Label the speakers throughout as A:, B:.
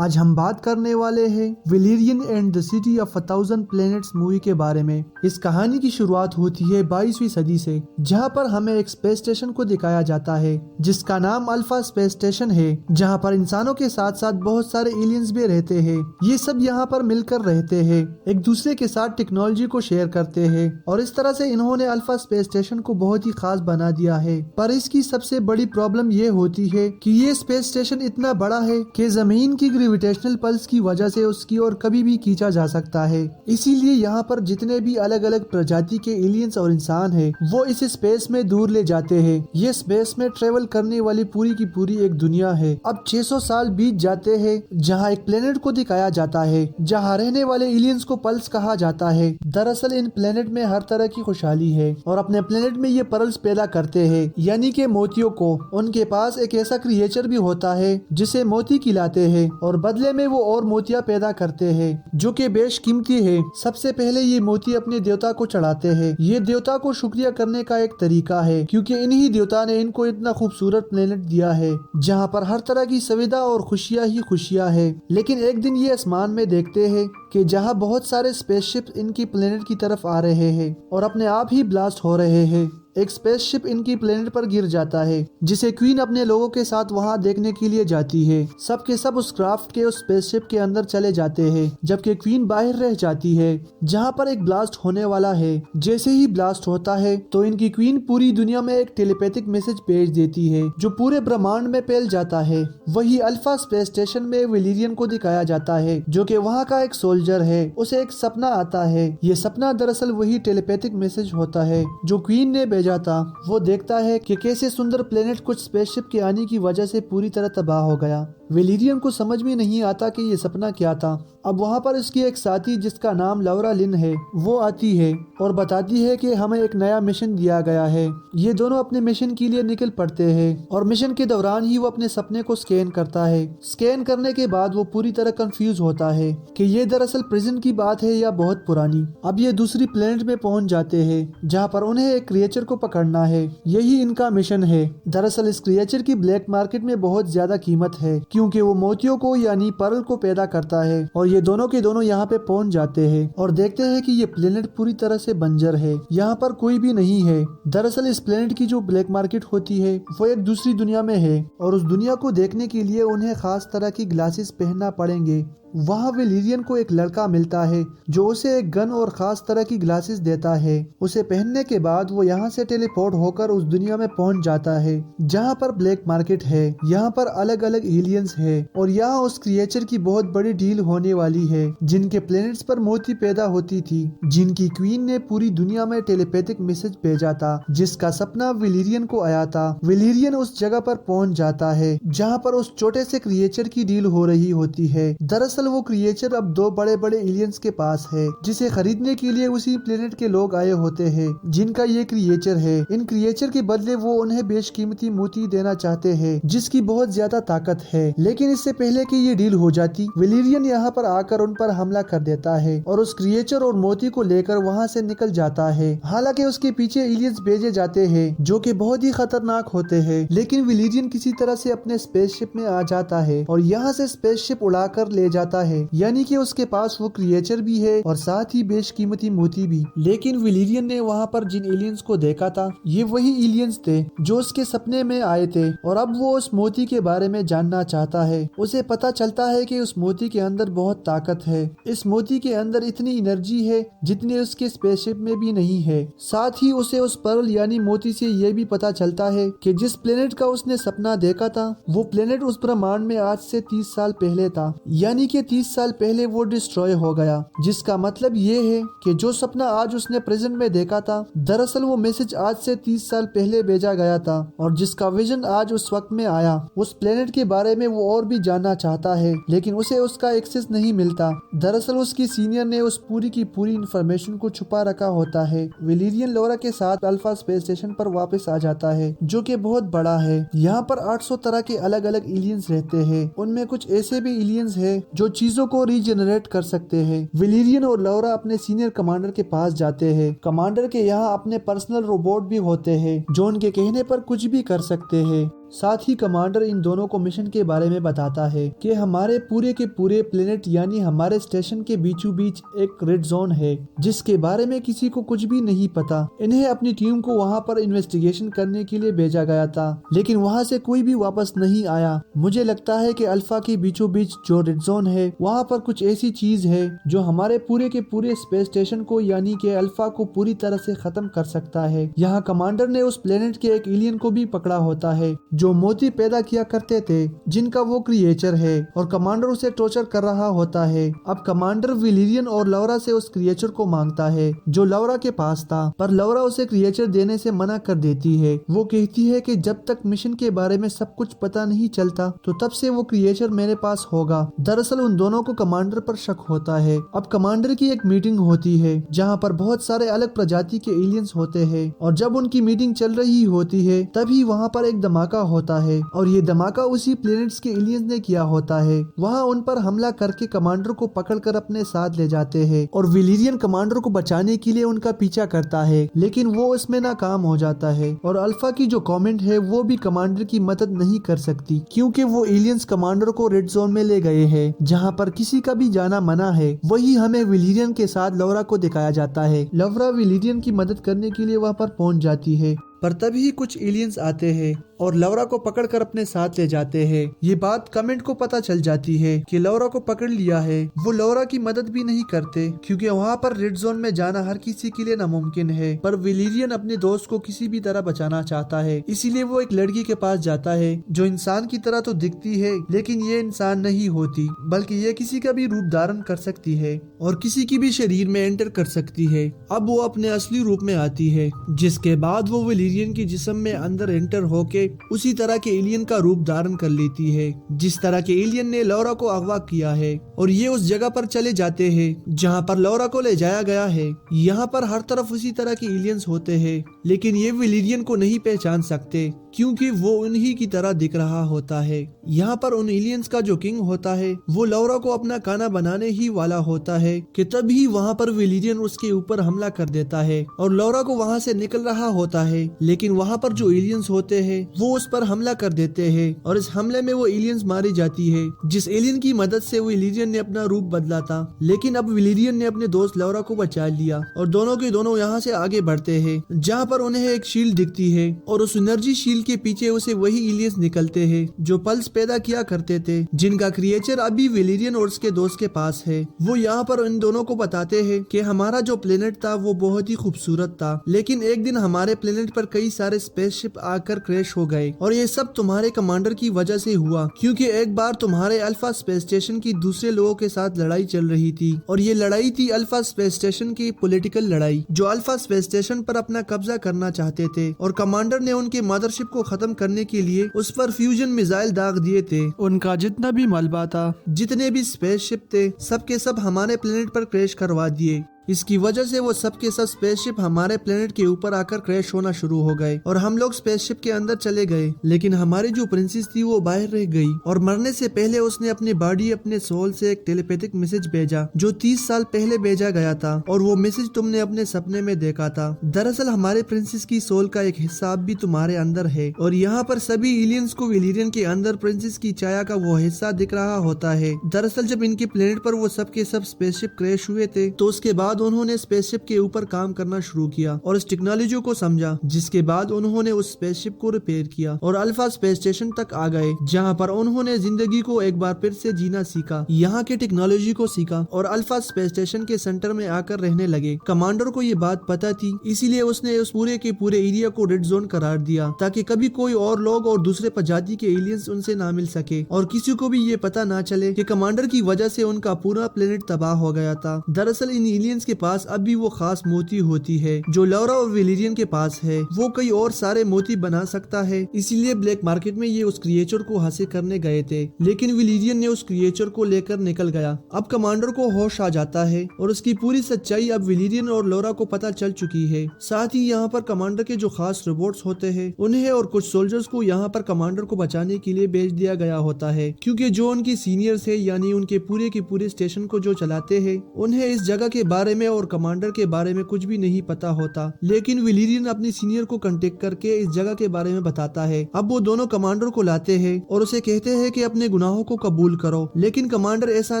A: आज हम बात करने वाले हैं Valerian and the city of 1000 planets movie के बारे में। इस कहानी की शुरुआत होती है 22वीं सदी से, जहां पर हमें एक स्पेस स्टेशन को दिखाया जाता है जिसका नाम अल्फा स्पेस स्टेशन है, जहां पर इंसानों के साथ साथ बहुत सारे एलियंस भी रहते हैं। ये सब यहाँ पर मिलकर रहते हैं, एक दूसरे के साथ टेक्नोलॉजी को शेयर करते हैं और इस तरह से इन्होंने अल्फा स्पेस स्टेशन को बहुत ही खास बना दिया है। पर इसकी सबसे बड़ी प्रॉब्लम ये होती है कि ये स्पेस स्टेशन इतना बड़ा है कि जमीन की ग्रेविटेशनल पल्स की वजह से उसकी ओर कभी भी खींचा जा सकता है। इसीलिए यहाँ पर जितने भी अलग अलग प्रजाति के एलियंस और इंसान हैं, वो इस स्पेस में दूर ले जाते हैं। ये स्पेस में ट्रेवल करने वाली पूरी की पूरी एक दुनिया है। अब 600 साल बीत जाते हैं, जहाँ एक प्लेनेट को दिखाया जाता है जहाँ रहने वाले एलियंस को पल्स कहा जाता है। दरअसल इन प्लेनेट में हर तरह की खुशहाली है और अपने प्लेनेट में ये पर्ल्स पैदा करते हैं, यानी के मोतियों को। उनके पास एक ऐसा क्रिएचर भी होता है जिसे मोती खिलाते हैं और बदले में वो और मोतियां पैदा करते हैं जो कि बेशकीमती है। सबसे पहले ये मोती अपने देवता को चढ़ाते हैं। ये देवता को शुक्रिया करने का एक तरीका है, क्योंकि इन्हीं देवता ने इनको इतना खूबसूरत प्लेनेट दिया है जहाँ पर हर तरह की सुविधा और खुशियाँ ही खुशियाँ है। लेकिन एक दिन ये आसमान में देखते हैं कि जहाँ बहुत सारे स्पेसशिप इनकी प्लेनेट की तरफ आ रहे हैं और अपने आप ही ब्लास्ट हो रहे हैं। एक स्पेसशिप इनकी प्लेनेट पर गिर जाता है, जिसे क्वीन अपने लोगों के साथ वहां देखने के लिए जाती है। सब के सब उस क्राफ्ट के उस स्पेसशिप के अंदर चले जाते हैं, जबकि क्वीन बाहर रह जाती है जहां पर एक ब्लास्ट होने वाला है। जैसे ही ब्लास्ट होता है तो इनकी क्वीन पूरी दुनिया में एक टेलीपैथिक मैसेज भेज देती है जो पूरे ब्रह्मांड में फैल जाता है। वही अल्फा स्पेस स्टेशन में वेलेरियन को दिखाया जाता है, जो कि वहाँ का एक सोल्जर है। उसे एक सपना आता है। ये सपना दरअसल वही टेलीपैथिक मैसेज होता है जो क्वीन ने जाता। वो देखता है कि कैसे सुंदर प्लेनेट कुछ स्पेसशिप के आने की वजह से पूरी तरह तबाह हो गया। वेलेरियन को समझ में नहीं आता कि ये सपना क्या था। अब वहाँ पर उसकी एक साथी जिसका नाम लौरा लिन है, वो आती है और बताती है कि हमें एक नया मिशन दिया गया है। ये दोनों अपने मिशन के लिए निकल पड़ते हैं और मिशन के दौरान ही वो अपने सपने को स्कैन करता है। स्कैन करने के बाद वो पूरी तरह कंफ्यूज होता है कि ये दरअसल प्रेजेंट की बात है या बहुत पुरानी। अब ये दूसरी प्लेनेट में पहुंच जाते हैं जहाँ पर उन्हें एक क्रिएचर को पकड़ना है। यही इनका मिशन है। दरअसल इस क्रिएचर की ब्लैक मार्केट में बहुत ज्यादा कीमत है, क्योंकि वो मोतियों को यानी पर्ल को पैदा करता है। और ये दोनों के दोनों यहाँ पे पहुंच जाते हैं और देखते हैं कि ये प्लेनेट पूरी तरह से बंजर है, यहाँ पर कोई भी नहीं है। दरअसल इस प्लेनेट की जो ब्लैक मार्केट होती है वो एक दूसरी दुनिया में है और उस दुनिया को देखने के लिए उन्हें खास तरह की ग्लासेस पहनना पड़ेंगे। वहाँ वेलेरियन को एक लड़का मिलता है जो उसे एक गन और खास तरह की ग्लासेस देता है। उसे पहनने के बाद वो यहाँ से टेलीपोर्ट होकर उस दुनिया में पहुँच जाता है जहाँ पर ब्लैक मार्केट है। यहाँ पर अलग अलग एलियंस है और यहाँ उस क्रिएचर की बहुत बड़ी डील होने वाली है, जिनके प्लेनेट्स पर मोती पैदा होती थी, जिनकी क्वीन ने पूरी दुनिया में टेलीपैथिक मैसेज भेजा था, जिसका सपना वेलेरियन को आया था। वेलेरियन उस जगह पर पहुँच जाता है जहाँ पर उस छोटे से क्रिएचर की डील हो रही होती है। दरअसल वो क्रिएचर अब दो बड़े बड़े एलियंस के पास है, जिसे खरीदने के लिए उसी प्लेनेट के लोग आए होते हैं जिनका ये क्रिएचर है। इन क्रिएचर के बदले वो उन्हें बेशकीमती मोती देना चाहते हैं, जिसकी बहुत ज्यादा ताकत है। लेकिन इससे पहले कि ये डील हो जाती, वेलेरियन यहाँ पर आकर उन पर हमला कर देता है और उस क्रिएचर और मोती को लेकर वहाँ से निकल जाता है। हालांकि उसके पीछे एलियंस भेजे जाते हैं जो कि बहुत ही खतरनाक होते हैं, लेकिन वेलेरियन किसी तरह से अपने स्पेसशिप में आ जाता है और यहाँ से स्पेसशिप उड़ाकर ले जाता है, यानी कि उसके पास वो क्रिएचर भी है और साथ ही बेशकीमती मोती भी। लेकिन वेलेरियन ने वहाँ पर जिन एलियंस को देखा था, ये वही एलियंस थे जो उसके सपने में आए थे और अब वो उस मोती के बारे में जानना चाहता है। उसे पता चलता है कि उस मोती के अंदर बहुत ताकत है। इस मोती के अंदर इतनी एनर्जी है जितनी उसके स्पेसशिप में भी नहीं है। साथ ही उसे उस पर्ल यानी मोती से ये भी पता चलता है कि जिस प्लेनेट का उसने सपना देखा था, वो प्लेनेट उस ब्रह्मांड में आज से 30 साल पहले था, यानी कि 30 साल पहले वो डिस्ट्रॉय हो गया। जिसका मतलब ये है कि जो सपना आज उसने प्रेजेंट में देखा था, दरअसल वो मैसेज आज से 30 साल पहले भेजा गया था और जिसका विजन आज उस वक्त में आया। उस प्लेनेट के बारे में वो और भी जानना चाहता है, लेकिन उसे उसका एक्सेस नहीं मिलता। दरअसल उसकी सीनियर ने उस पूरी की पूरी इंफॉर्मेशन को छुपा रखा होता है। वेलेरियन लौरा के साथ अल्फा स्पेस स्टेशन पर वापस आ जाता है, जो कि बहुत बड़ा है। यहाँ पर 800 तरह के अलग अलग एलियंस रहते हैं। उनमें कुछ ऐसे भी एलियंस है जो चीजों को रीजनरेट कर सकते हैं। वेलेरियन और लौरा अपने सीनियर कमांडर के पास जाते हैं। कमांडर के यहाँ अपने पर्सनल रोबोट भी होते हैं जो उनके कहने पर कुछ भी कर सकते हैं। साथ ही कमांडर इन दोनों को मिशन के बारे में बताता है कि हमारे पूरे के पूरे प्लेनेट यानी हमारे स्टेशन के बीचों बीच एक रेड जोन है जिसके बारे में किसी को कुछ भी नहीं पता। इन्हें अपनी टीम को वहाँ पर इन्वेस्टिगेशन करने के लिए भेजा गया था, लेकिन वहाँ से कोई भी वापस नहीं आया। मुझे लगता है कि अल्फा के बीचों बीच जो रेड जोन है वहाँ पर कुछ ऐसी चीज है जो हमारे पूरे के पूरे स्पेस स्टेशन को यानी कि अल्फा को पूरी तरह से खत्म कर सकता है। यहाँ कमांडर ने उस प्लेनेट के एक एलियन को भी पकड़ा होता है जो मोती पैदा किया करते थे जिनका वो क्रिएचर है और कमांडर उसे टॉर्चर कर रहा होता है। अब कमांडर विलिरियन और लौरा से उस क्रिएचर को मांगता है जो लौरा के पास था, पर लौरा उसे क्रिएचर देने से मना कर देती है। वो कहती है कि जब तक मिशन के बारे में सब कुछ पता नहीं चलता तो तब से वो क्रिएचर मेरे पास होगा। दरअसल उन दोनों को कमांडर पर शक होता है। अब कमांडर की एक मीटिंग होती है जहाँ पर बहुत सारे अलग प्रजाति के एलियंस होते हैं और जब उनकी मीटिंग चल रही होती है तभी वहाँ पर एक धमाका होता है और ये धमाका उसी प्लेनेट्स के एलियंस ने किया होता है। वहाँ उन पर हमला करके कमांडर को पकड़कर अपने साथ ले जाते हैं और विलिरियन कमांडर को बचाने के लिए उनका पीछा करता है, लेकिन वो उसमें नाकाम हो जाता है और अल्फा की जो कमेंट है वो भी कमांडर की मदद नहीं कर सकती क्योंकि वो एलियंस कमांडर को रेड जोन में ले गए हैं जहाँ पर किसी का भी जाना मना है। वही हमें विलिरियन के साथ लौरा को दिखाया जाता है। लौरा विलिरियन की मदद करने के लिए वहाँ पर पहुँच जाती है, पर तभी कुछ एलियंस आते हैं और लौरा को पकड़कर अपने साथ ले जाते हैं। ये बात कमेंट को पता चल जाती है कि लौरा को पकड़ लिया है। वो लौरा की मदद भी नहीं करते क्योंकि वहाँ पर रेड जोन में जाना हर किसी के लिए नामुमकिन है, पर विलिरियन अपने दोस्त को किसी भी तरह बचाना चाहता है। इसीलिए वो एक लड़की के पास जाता है जो इंसान की तरह तो दिखती है लेकिन ये इंसान नहीं होती, बल्कि ये किसी का भी रूप धारण कर सकती है और किसी की भी शरीर में एंटर कर सकती है। अब वो अपने असली रूप में आती है, जिसके बाद वो विलिरियन के जिस्म में अंदर एंटर होके उसी तरह के एलियन का रूप धारण कर लेती है जिस तरह के एलियन ने लौरा को अगवा किया है और ये उस जगह पर चले जाते हैं जहाँ पर लौरा को ले जाया गया है। यहाँ पर हर तरफ उसी तरह के एलियंस होते हैं, लेकिन ये विलिरियन को नहीं पहचान सकते क्योंकि वो उन्हीं की तरह दिख रहा होता है। यहाँ पर उन एलियंस का जो किंग होता है वो लौरा को अपना खाना बनाने ही वाला होता है कि तभी वहाँ पर विलिरियन उसके ऊपर हमला कर देता है और लौरा को वहाँ से निकल रहा होता है, लेकिन वहाँ पर जो एलियंस होते हैं वो उस पर हमला कर देते हैं और इस हमले में वो एलियंस मारी जाती है जिस एलियन की मदद से विलिरियन ने अपना रूप बदला था। लेकिन अब विलिरियन ने अपने दोस्त लौरा को बचा लिया और दोनों के दोनों यहाँ से आगे बढ़ते हैं जहाँ पर उन्हें एक शील्ड दिखती है और उस एनर्जी शील्ड के पीछे उसे वही एलियंस निकलते हैं जो पल्स पैदा किया करते थे, जिनका क्रिएचर अभी विलिरियन और उसके दोस्त के पास है। वो यहाँ पर इन दोनों को बताते हैं कि हमारा जो प्लेनेट था वो बहुत ही खूबसूरत था, लेकिन एक दिन हमारे प्लेनेट पर कई सारे स्पेसशिप आकर क्रैश हो गए और ये सब तुम्हारे कमांडर की वजह से हुआ क्योंकि एक बार तुम्हारे अल्फा स्पेस स्टेशन की दूसरे लोगों के साथ लड़ाई चल रही थी और ये लड़ाई थी अल्फा स्पेस स्टेशन की पॉलिटिकल लड़ाई, जो अल्फा स्पेस स्टेशन पर अपना कब्जा करना चाहते थे और कमांडर ने उनके मदरशिप को खत्म करने के लिए उस पर फ्यूजन मिसाइल दाग दिए थे। उनका जितना भी मलबा था, जितने भी स्पेसशिप थे, सब के सब हमारे प्लेनेट पर क्रैश करवा दिए। इसकी वजह से वो सब के सब स्पेसशिप हमारे प्लेनेट के ऊपर आकर क्रैश होना शुरू हो गए और हम लोग स्पेसशिप के अंदर चले गए, लेकिन हमारी जो प्रिंसेस थी वो बाहर रह गई और मरने से पहले उसने अपनी बॉडी अपने सोल से एक टेलीपैथिक मैसेज भेजा जो 30 साल पहले भेजा गया था और वो मैसेज तुमने अपने सपने में देखा था। दरअसल हमारे प्रिंसेस की सोल का एक हिस्सा भी तुम्हारे अंदर है और यहाँ पर सभी एलियंस को विलिरियन के अंदर प्रिंसेस की छाया का वो हिस्सा दिख रहा होता है। दरअसल जब इनके प्लेनेट पर वो सब के सब स्पेसशिप क्रैश हुए थे तो उसके बाद उन्होंने स्पेसशिप के ऊपर काम करना शुरू किया और इस टेक्नोलॉजी को समझा, जिसके बाद उन्होंने उस स्पेसशिप को रिपेयर किया और अल्फा स्पेस स्टेशन तक आ गए जहां पर उन्होंने जिंदगी को एक बार फिर से जीना सीखा, यहाँ के टेक्नोलॉजी को सीखा और अल्फा स्पेस स्टेशन के सेंटर में आकर रहने लगे। कमांडर को ये बात पता थी, इसीलिए उसने उस पूरे के पूरे एरिया को रेड जोन करार दिया ताकि कभी कोई और लोग और दूसरे प्रजाति के एलियंस उनसे ना मिल सके और किसी को भी ये पता ना चले कि कमांडर की वजह से उनका पूरा प्लेनेट तबाह हो गया था। दरअसल इन एलियंस के पास अब भी वो खास मोती होती है जो लौरा और विलिरियन के पास है। वो कई और सारे मोती बना सकता है, इसीलिए ब्लैक मार्केट में ये उस क्रिएचर को हासिल करने गए थे, लेकिन विलिरियन ने उस क्रिएचर को लेकर निकल गया। अब कमांडर को होश आ जाता है और उसकी पूरी सच्चाई अब विलिरियन और लौरा को पता चल चुकी है। साथ ही यहाँ पर कमांडर के जो खास रोबोट्स होते हैं उन्हें और कुछ सोल्जर्स को यहाँ पर कमांडर को बचाने के लिए भेज दिया गया होता है, क्योंकि जो उनकी सीनियर्स है यानी उनके पूरे के पूरे स्टेशन को जो चलाते हैं उन्हें इस जगह के बारे बारे में और कमांडर के बारे में कुछ भी नहीं पता होता, लेकिन विलेरियन अपने सीनियर को कांटेक्ट करके इस जगह के बारे में बताता है। अब वो दोनों कमांडर को लाते हैं और उसे कहते हैं कि अपने गुनाहों को कबूल करो, लेकिन कमांडर ऐसा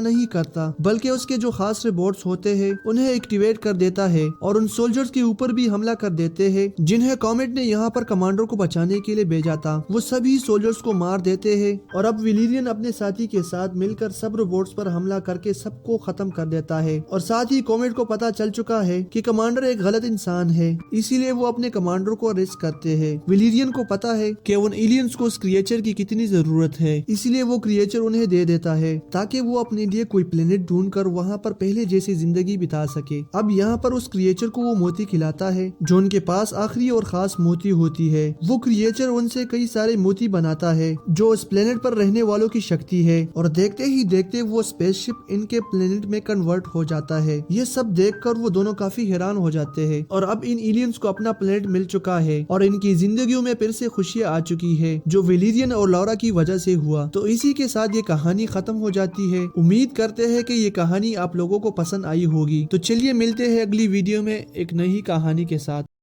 A: नहीं करता, बल्कि उसके जो खास रोबोट्स होते हैं उन्हें एक्टिवेट कर देता है और उन सोल्जर्स के ऊपर भी हमला कर देते हैं जिन्हें कॉमेट ने यहाँ पर कमांडर को बचाने के लिए भेजा था। वो सभी सोल्जर्स को मार देते हैं और अब विलेरियन अपने साथी के साथ मिलकर सब रोबोट्स पर हमला करके सबको खत्म कर देता है। और साथ ही कॉमेट को पता चल चुका है कि कमांडर एक गलत इंसान है, इसीलिए वो अपने कमांडर को अरेस्ट करते हैं। विलेरियन को पता है कि उन एलियंस को उस क्रिएचर की कितनी जरूरत है, इसीलिए वो क्रिएचर उन्हें दे देता है ताकि वो अपने लिए कोई प्लेनेट ढूंढकर वहाँ पर पहले जैसी जिंदगी बिता सके। अब यहाँ पर उस क्रिएचर को वो मोती खिलाता है जो उनके पास आखिरी और खास मोती होती है। वो क्रिएचर उनसे कई सारे मोती बनाता है जो उस प्लेनेट पर रहने वालों की शक्ति है, और देखते ही देखते वो स्पेसशिप इनके प्लेनेट में कन्वर्ट हो जाता है। ये सब देखकर वो दोनों काफी हैरान हो जाते हैं और अब इन एलियंस को अपना प्लेनेट मिल चुका है और इनकी जिंदगियों में फिर से खुशियां आ चुकी है, जो विलेरियन और लौरा की वजह से हुआ। तो इसी के साथ ये कहानी खत्म हो जाती है। उम्मीद करते हैं कि ये कहानी आप लोगों को पसंद आई होगी। तो चलिए मिलते हैं अगली वीडियो में एक नई कहानी के साथ।